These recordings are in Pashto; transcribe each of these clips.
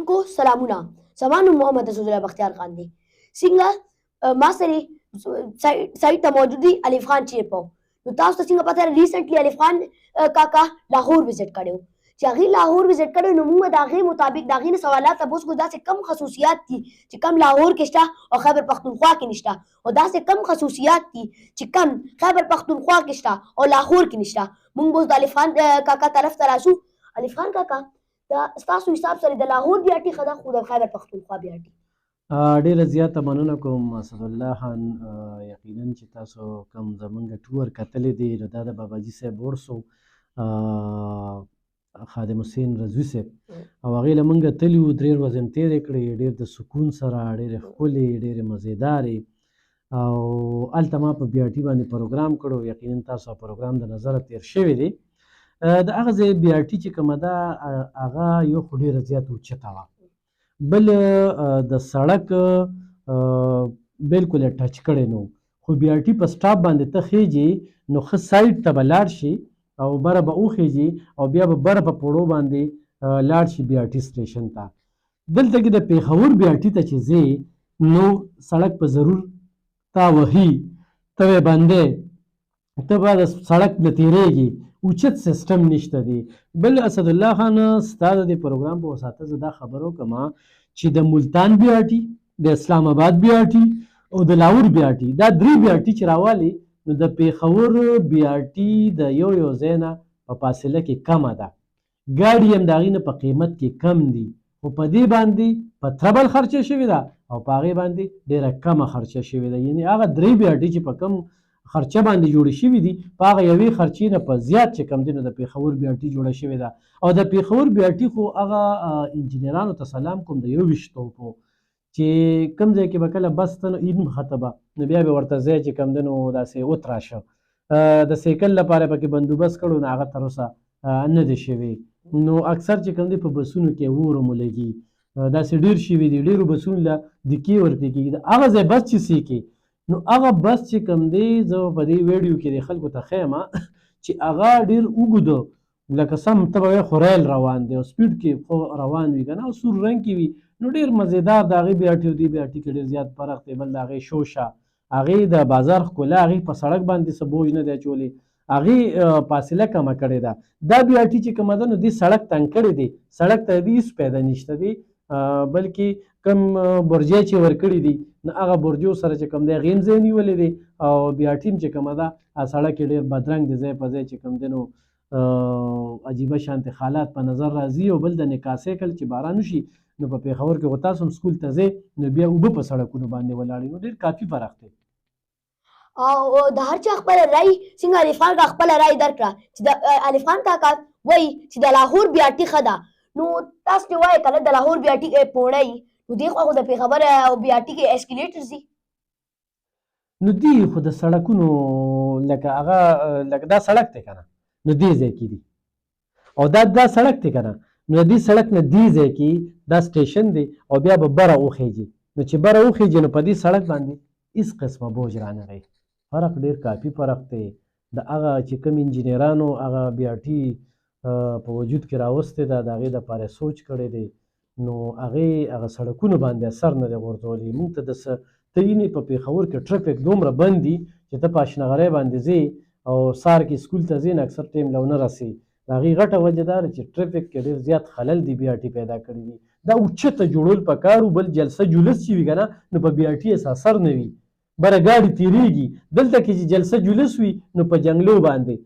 اوریدونکو سلامونه. زما نوم محمد اسدالله بختیار خان دی. څنګه ما سره سایټ ته موجود دی الف خان چیپو. نو تاسو ته څنګه پته ریسنټلی الف خان کاکا لاهور وزټ کړو چې هغه لاهور وزټ کړو نو موږ د هغه مطابق د هغه سوالات تاسو کو داسې کم خصوصیات دي چې کم لاهور کې شته او خیبر پختونخوا کې نشته او داسې کم خصوصیات دي چې کم خیبر پختونخوا کې شته او لاهور کې نشته. موږ اوس د الف خان کاکا طرف ته راشو. الف خان کاکا دا ستاسو حساب سره د لاهور بیا ټي خدا خو د خیبر پختونخوا بیا ټي ډیره زیاته مننه کوم اسدالله خان. یقینا چې تاسو کوم زمونږ ټور کتلی دی نو دا د باباجي صاحب ورسو خادم حسین رضوي صاحب او هغې له موږ تلي وو 3 ورځې مې تېرې کړې ډېر د سکون سره ډېرې ښکلې ډېرې مزېدارې او هلته ما په بیا ټي باندې پروګرام کړو. یقینا تاسو پروګرام د نظره تېر شوی دی. د هغه ځای بیا ټي چې کومه ده هغه یو خو ډېره زیاته اوچته وه، بل د سړک بالکل یې ټچ کړی نو خو بیا ټي په سټاپ باندې ته خیږي نو ښه سایډ ته به لاړ شي او بره به وخیږي او بیا به بره په پوړو باندې لاړ شي بیا ټي سټیشن ته. دلته کې د پېښور بیا ټي ته چې ځې نو سړک په ضرور تا وهي ته به بندې ته به د سړک نه تېرېږي، اوچت سیسټم نشته دی. بل اسدالله خان ستا د دې پروګرام په وساته زه دا خبر وکړم چې د ملتان بیا ټي د اسلام آباد بیا ټي او د لاهور بیا ټي دا 3 بیا ټي چې راوالي نو د پېښور بیا ټي د یو ځای نه په فاصله کې کمه ده، ګاډي هم د هغې نه په قیمت کې کم دي خو په دې باندې په تربل خرچه شوې ده او په هغې باندې ډېره کمه خرچه شوې ده. یعنې هغه 3 بیا ټي چې په کم خرچه باندې جوړې شوي دي په هغه یوې خرچې نه په زیات چې کم دي نو د پېښور بیا ټي جوړه شوې ده. او د پېښور بیا ټي خو هغه انجینرانو ته سلام کوم د 21 توپو چې کوم ځای کې به کله بس ته نو عید نښته به نو بیا به ورته ځای چې کوم دی نو داسې وتراشه د سیکل لپاره پکې بندوبست کړو نو هغه تر اوسه نه دی شوی. نو اکثر چې کوم دی په بسونو کې اور مو لګي داسې ډېر شوي دي، ډېرو بسونو له دکې ورپې کېږي. هغه ځای بس چې سیکي نو هغه بس چې کوم دی زه په دې ویډیو کې د خلکو ته ښیم چې هغه ډېر اوږده لکه سم ته به وایې خو ریل روان دی او سپیډ کې خو روان وي که نه او سور رنګ کې وي نو ډېر مزېدار د هغې بیا ټي او دې بیا ټي کې ډېر زیات فرق دی. بل د هغې شوشه هغې د بازار ښکلا هغې په سړک باندې څه بوج نه دی اچولی، هغې فاصله کمه کړې ده. دا بیا ټي چې کومه ده نو دې سړک تنګ کړی دی، سړک ته دې هېڅ پیدا نشته دی بلکې کم برجې چې ورکړي دي نو هغه برجو سره چې کوم دی هغې هم ځای نیولی دی او بیا ټي چې کومه ده سړک یې ډېر بدرنګ دی، ځای په ځای چې کوم دی نو عجیبه شانتې حالات په نظر راځي. او بل د نکاسۍ کله چې باران وشي نو په پېښور کې خو تاسو هم سکول ته ځئ نو بیا اوبه په سړکونو باندې ولاړې نو ډېر کافي فرق دی. او د هر چا خپله رای څنګه الف خان کاکا خپله رای درکړه چې د الف خان کاکا وایي چې د لاهور بیا ټي ښه ده نو تاسو چې وایئ که نه د لاهور بیا ټي پوړی نو دې خوا خو د پېښور او بیا ټي کې اسکلیټرز دي نو دي خو د سړکونو لکه هغه لکه دا سړک دی که نه نو دې ځای کې دي او دا سړک دی که نه نو د دې سړک نه دې ځای کې دا سټیشن دی او بیا به بره وخیږي نو چې بره وخیږي نو په دې سړک باندې هېڅ قسمه بوج رانغی. فرق ډېر کافي فرق دی. د هغه چې کوم انجینرانو هغه بیا ټي په وجود کې راوستی ده د هغې دپاره سوچ کړی دی نو هغه سړکونو باندې اثر نه دی غورځولی. موږ ته د څه ته وینې په پېښور کې ټرافیک دومره بند دي چې ته په اشنغرۍ باندې ځې او سهار کې سکول ته ځې نو اکثر ټایم له ونه رسې. د هغې غټه وجه دا ده چې ټرافیک کې ډېر زیات خلل دی بیا ټي پیدا کړي دي. دا اوچته جوړول پکار وو. بل جلسه جلوس چې وي که نه نو په بیا ټي هېڅ اثر نه وي، بره ګاډي تېرېږي. دلته کې چې جلسه جلوس وي نو په جنګلو باندې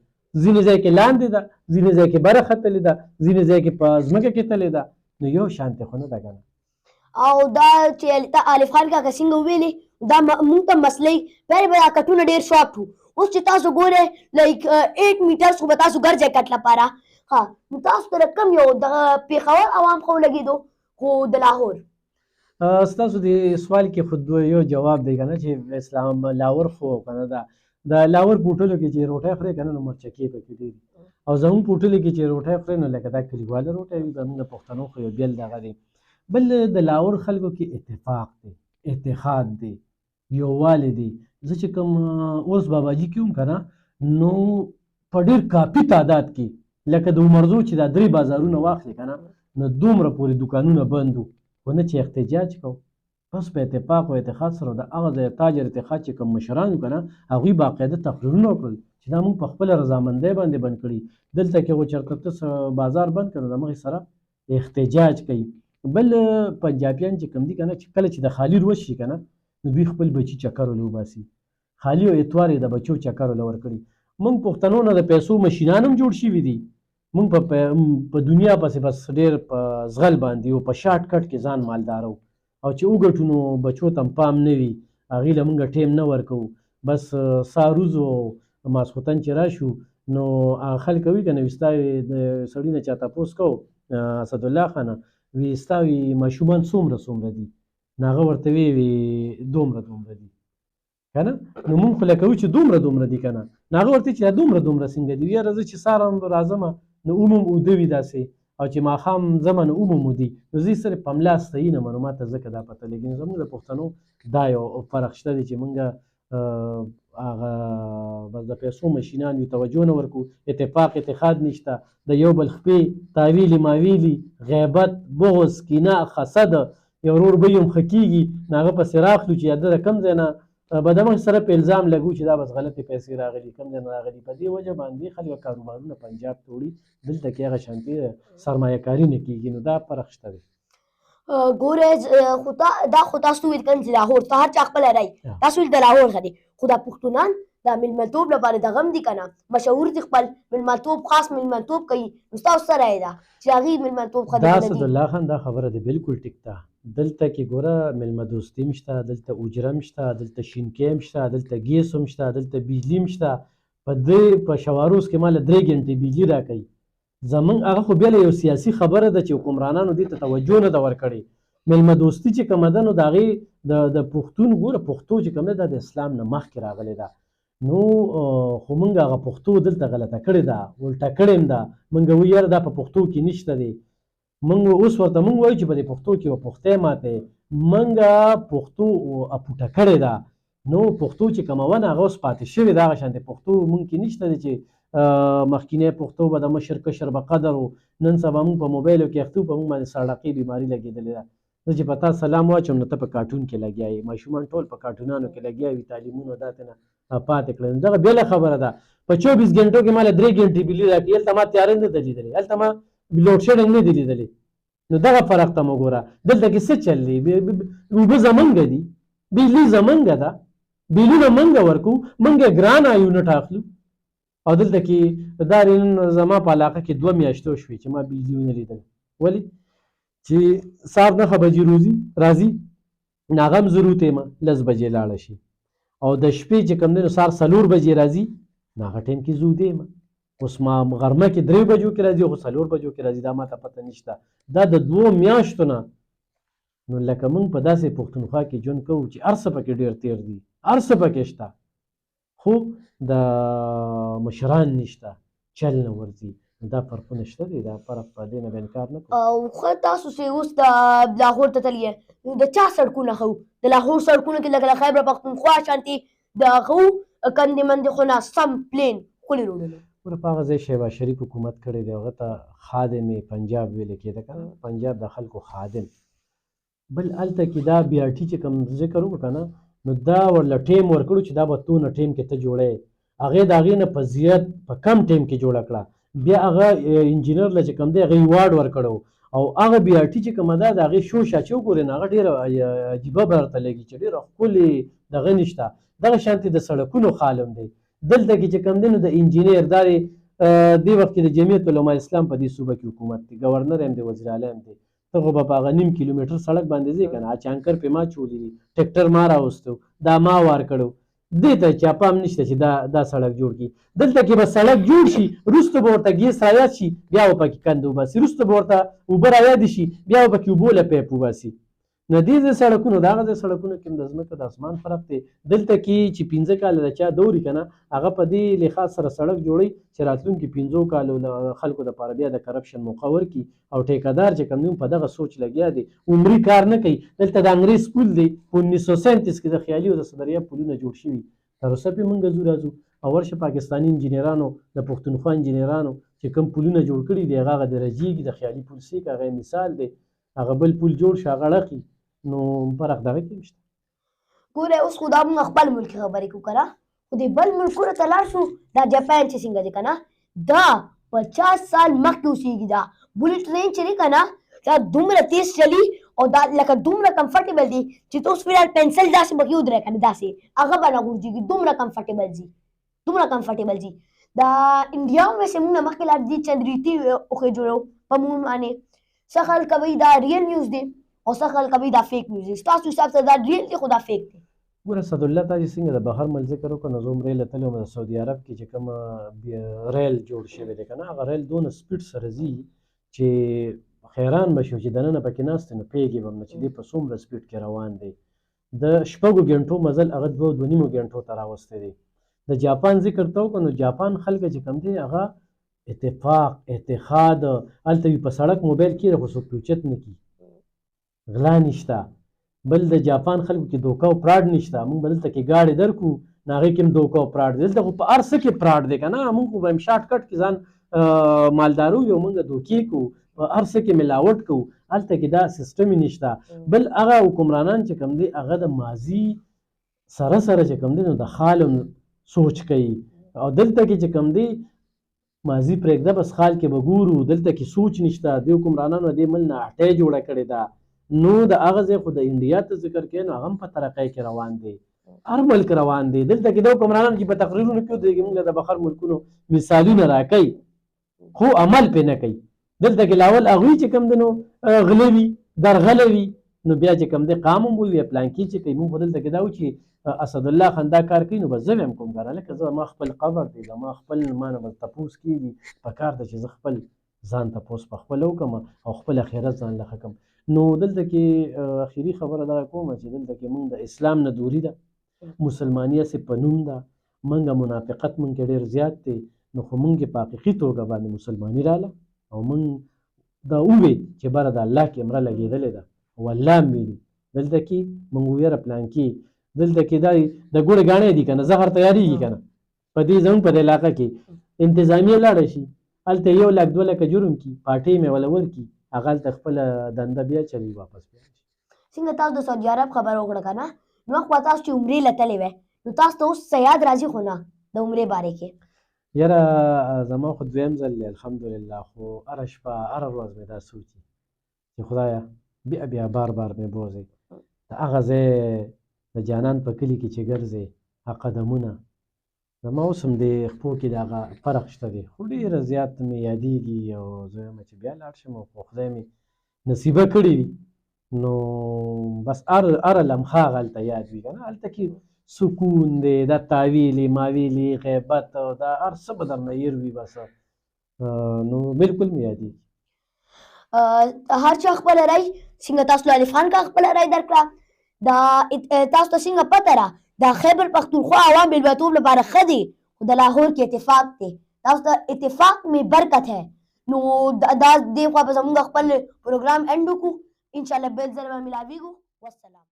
ځینې ځای کې لاندې ده، ځینې ځای کې بره ختلې ده، ځینې ځای کې په ځمکه کې تلې ده نو یو شانتې خو نه ده که نه. او دا چې الف خان کاکا څنګه وویلې دا موږ ته مسلې پهلې به دا کټونه ډېر شارټ وو، اوس چې تاسو ګورئ لایک 8 میټرز خو به تاسو ګرځئ کټ لپاره ها نو تاسو ته کم یو د پېښور عوام خو لګېدو خو د لاهور ستاسو د سوال کې خو یو جواب دی که نه چې اسلام لاهور خو که نه ده د لاهور په هوټلو کې چې روټۍ خورې که نه نو مرچکې پکې ډېر دي او زموږ په هوټلو کې چې روټۍ خورې نو لکه دا کلیواله روټۍ وي زموږ د پښتنو خو یو بېل دغه دی. بل د لاهور خلکو کې اتفاق دی، اتحاد دی، یووالی دی. زه چې کوم اوس باباجي کې وم که نه نو په ډېر کافي تعداد کې لکه د عمرزو چې دا 3 بازارونه واخلې که نه نو دومره پورې دوکانونه بند وو خو نه چې احتجاج کوو بس په اتفاق او اتحاد سره د هغه ځای تاجر اتحاد چې کوم مشران وو که نه هغوی باقاعده تقریرونه وکړل چې دا موږ په خپله رضامندۍ باندې بند کړي دلته کې خو چېرته ته بازار بند کړه د مخې سره احتجاج کوي بل پنجابیان چې کوم دي که نه چې کله چې د خالي روز شي که نه نو دوی خپل بچي چکر ولې وباسي خالي او اتوار یې د بچو چکر ولې ورکړي موږ پښتنو نه د پیسو مشینان هم جوړ شوي دي موږ په دنیا پسې بس ډېر په زغل باندې او په شارټ کټ کې ځان مالدار او چې وګټو نو بچو ته پام نه وي هغې له موږ ټیم نه ورکوو بس ساروز او ماسخوتن چې راشو نو هغه خلک وي که نه وي ستا د سړي نه چا تپوس کوو اسدالله خانه وي ستا وي ماشومان څومره دي نو هغه ورته وی دومره دي که نه نو مونږ خو لکه وو چې دومره دي که نه نو هغه ورته چې دا دومره څنګه دي یاره زه چې سهار راځمه نو اومم اوده وي داسې او چې ماښام ځمه نو اومم ودي نو زه یې صرف په ملا ستهي نه منو ما ته ځکه دا پته لګي نو زموږ د پښتنو دا یو فرق شته دی چې مونږ هغه بس د پیسو مشینان یو توجه نه ورکو اتفاق اتحاد نشته د یو بل خپې تاویلي ماویلي غیبت بغض کینه حسد یو ورور به یې هم ښه کېږي نو هغه پسې راخلو چې د د کوم ځای نه به د مخې سره په الزام لګو چې دا بس غلطې پیسې راغلي کوم ځای نه راغلي په دې وجه باندې خلک کاروبارونه پنجاب ته وړي دلته کې هغه شانتې سرمایه کاري نه کېږي نو دا فرق شته دی ګوره دا خو تاسو ویل کړل چې لاهور ته هر چا خپله رایي تاسو ویل د لاهور ښه دی خو دا پښتونان دا میلمنتوب لپاره دغه هم دي که نه مشهور دي خپل میلمنتوب خاص میلمنتوب کوي نو ستاسو څه رایه ده چې هغې میلمنتوب ښه دی دا اسدالله خان دا خبره دی بالکل ټیک ده دلته کې ګوره میلمه دوستي هم شته دلته اجره هم شته دلته شینکۍ هم شته دلته ګیس هم شته دلته بجلي هم شته په شواروز کې ماله 3 ګنټې بجلي راکوي زمونږ هغه خو بیا یو سیاسي خبره ده چې حکمرانانو دې ته توجه نه ده ورکړې میلمه دوستي چې کومه ده نو د هغې د پښتون ګوره پښتو چې کوم دی دا د اسلام نه مخکې راغلی ده نو خو موږ هغه پښتو دلته غلطه کړې ده الټه کړې هم ده موږ وایو یاره دا په پښتو کې نشته دی موږ اوس ورته موږ وایو چې په دې پښتو کې به پښتۍ ماتې موږ پښتو اپوټه کړې ده نو پښتو چې کومه ونه هغه اوس پاتې شوې ده هغه شانتې پښتو موږ کې نشته دی چې مخکینی پښتو به د مشر کشر به قدر و نن سبا موږ په موبایلو کې اخته په موږ باندې سړقې بیماري لګېدلې ده زه چې په تا سلام واچوم نو ته په کارټون کې لګیا یې ماشومان ټول په کارټونانو کې لګیا وي تعلیمونه دا ته نه پاتې کړل دغه بېله خبره ده په 24 غنټو کې ماله 3 غنټې بجلي راکړي هلته ما تیاره نه ده لیدلې هلته ما لوډ شیډنګ نه دی لیدلې نو دغه فرق ته مو ګوره دلته کې څه چل دی اوبه زمونږ دي بجلي زمونږ ده بیلونه موږ ورکو موږ ګرانه یونټ اخلو او دلته کې دا نن زما په علاقه کې 2 میاشتې شوې چې ما بجلي ونه لیدل ولې چې سهار 9 بجې راځي نو هغه هم ضرورت یم 10 بجې لاړه شي او د شپې چې کوم دی نو سهار 4 بجې راځي نو هغه ټایم کې زه ویده یم اوس ما غرمه کې 3 بجو کې راځي خو 4 بجو کې راځي دا ما ته پته نشته دا د 2 میاشتو نه نو لکه موږ په داسې پښتونخوا کې ژوند کوو چې هر څه پکې ډېر تېر دي هر څه پکې شته خو د مشران نشته چل نه ورځي دا فرقونه شته دي دا فرق په دې نه به انکار نه کوو او خو تاسو چې اوس د لاهور ته تللی نو د چا سړکونه ښه د لاهور سړکونه کې لکه د خیبر پښتونخوا شانتې د هغو کندې مندې خو نه سم پلین ښکلي روډونه ګوره په هغه ځای شهباز شریف حکومت کړی دی هغه ته خادم پنجاب ویل کېده که نه پنجاب د خلکو خادم بل هلته کې دا بي آر ټي چې کوم ذکر وکړو که نه نو دا ورله ټیم ورکړو چې دا به تونه ټیم کې ته جوړی هغې د هغې نه په زیات په کم ټیم کې جوړه کړه بیا هغه انجینر له چې کوم دی هغې ایوارډ ورکړو او هغه بي آر ټي چې کومه ده د هغې شوشه چې وګورې نو هغه ډېره عجیبه به درته لګي چې ډېره ښکلې دغه نشته دغه شانتې د سړکونو خالم دی دلته کې چې کوم دی نو د انجینر دا دې وخت کې د جمعیت علما اسلام په دې صوبه کې حکومت دی ګورنر هم دی وزیر اعلی هم دی ته خو به په هغه 9 کیلومتر سړک باندې ځې که نه چانکر پې ما چولی دي ټیکټر ما راوستو دا ما وار کړو دې ته چا پام نشته چې دا سړک جوړ کړي دلته کې به سړک جوړ شي وروسته به ورته ګیس رایاد شي بیا به پکې کند وباسي وروسته به ورته اوبه رایاد شي بیا به پکې اوبو له پیپ وباسي نو دې ځای سړکونو د هغه ځای سړکونو کې هم د ځمکه د اسمان فرق دی دلته کې چې 15 کاله د چا دوري که نه هغه په دې لحاظ سره سړک جوړوي چې راتلونکي 15 کالو خلکو دپاره بیا د کرپشن موقع ورکړي او ټیکهدار چې کوم دی په دغه سوچ لګیا دی عمري کار نه کوي دلته د انګریز پول دی په 1937 کې د خیالي او د صدریاب پولونه جوړ شوي تر اوسه پې موږ ځو راځو او ورشه پاکستاني انجینرانو د پښتونخوا انجینرانو چې کوم پلونه جوړ کړي دي هغه د رجیږي د خیالي پل سیک هغه مثال دی هغه بل پل جوړ شي هغه ړقي نو فرق دغه کې نشته. ګوره اوس خو دا موږ خپل ملک خبرې کوو که نه خو د بل ملکونو ته لاړ شو دا جاپان چې څنګه دی که نه دا 50 سال مخکې اوسېږي دا بولټ ټرین چې دی که نه دا دومره تیز چلی او دا لکه دومره کمفرټیبل دی چې ته اوس فلحال پنسل داسې پکې ودرې که نه داسې هغه به نه غورځېږي دومره کمفرټیبل ځي دا انډیا هم ویسې موږ نه مخکې لاړ دي چندریتي اوښې جوړو په موږ باندې څه خلک کوي دا ریل نیوز دی او څه خلک کوي دا فیک نیوز دی ستاسو حساب سره دا ریل دی خو دا فیک دی. ګوره اسدالله تا چې څنګه د بهر ملک ذکر وکړه نو زه هم ریل تللی وم د سعودي عرب کې چې کوم ریل جوړ شوی دی که نه هغه ریل دونه سپیډ سره ځي چې حیران به شو چې دننه پکې ناست نو پوهېږي به هم نه چې دی په څومره سپیډ کې روان دی. د 6 غنټو مزل هغه 2.5 غنټو ته راوستی دی. د جاپان ذکر ته وکړو نو جاپان خلک چې کوم دی هغه اتفاق اتحاد هلته وي په سړک موبایل کېږي خو څوک اوچت نه کي غلا نشته. بل د جاپان خلکو کې دوکه او پراډ نشته. موږ به دلته کې ګاډي درکړو نو هغې کې هم دوکه او پراډ دی. دلته خو په هر څه کې پراډ دی که نه موږ خو به هم شارټ کټ کې ځان مالدارو یو موږ دوکې کوو په هر څه کې ملاوټ کوو. هلته کې دا سیسټم یې نشته. بل هغه حکمرانان چې کوم دی هغه د ماضي سره چې کوم دی نو د خال سوچ کوي او دلته کې چې کوم دی ماضي پرېږده بس خال کې به ګورو دلته کې سوچ نشته. د حکمرانانو دې مل نه اټۍ جوړه کړې ده نو د هغه ځای خو د انډیا ته ذکر کوي نو هغه هم په ترقۍ کې روان دی هر ملک روان دی. دلته کې د حکمرانانو چې په تقریرونو کې ودرېږي موږ د بهر ملکونو مثالونه راکوي خو عمل پرې نه کوي. دلته کې لاول هغوی چې کوم دی نو غله وي درغله وي نو بیا چې کوم دی قام هم وي پلانکي چې کوي. موږ خو دلته کې دا و چې اسدالله خان دا کار کوي نو بس زه به هم کوم کار لکه زما خپل قبر دی زما خپل ما نه به تپوس کېږي په کار ده چې زه خپل ځان تپوس په خپله وکړم او خپل اخرت ځان له ښه کړم. نو دلته کې اخري خبره دغه کومه چې دلته کې موږ د اسلام نه دوری ده مسلماني هسې په نوم ده موږ منافقت موږ کې ډېر زیات دی نو خو موږ په حقیقي توګه باندې مسلماني راله او موږ دا ووې چې بره د الله کیمره لګېدلې ده او الله هم ویني. دلته کې موږ ویره پلان کې دلته کې دا د ګوړې ګاڼې دي که نه زهر تیارېږي که نه په دې زموږ په دې علاقه کې انتظامیه لاړه شي هلته 1 لک 2 لکه جرم کي پاټۍ مې وله ورکړي هغه هلته خپله دنده بیا چلی واپس بیا شي. څنګه تاسو د سعودي عرب خبره وکړه که نه نو خو تاسو چې عمرې له تللی وی نو تاسو ته اوس څه یاد راځي خو نه د عمرې بارې کې؟ یاره زما خو دویم ځل دی الحمدلله خو هره شپه هره ورځ مې دا سوچي چې خدایه بیا بار مې بوځې د هغه ځای د جانان په کلي کې چې ګرځې هغه قدمونه زما اوس هم د خپو کې د هغه فرق شته دی خو ډېره زیات مې یادېږي او زه وایم چې بیا لاړ شم خو خدای مې نصیبه کړې وي نو بس هره لمحه هغه هلته یاد وي که نه. هلته کې سکون دی دا تاویلې ماویلې غیبت دا هر څه به درنه هېر وي بس نو بلکل مې یادېږي. هر چا خپله رای څنګه تاسو له الف خان کا خپله رای درکړه دا تاسو ته څنګه پته ده دا خیبر پښتونخوا عوام بېلوتوب لپاره ښه دی خو د لاهور کې اتفاق دی تاسو ته اتفاق میں برکت ہے نو دا دې خوا به زموږ خپل پروګرام اینډ وکړو انشاءالله بل ځل به ملاویږو والسلام.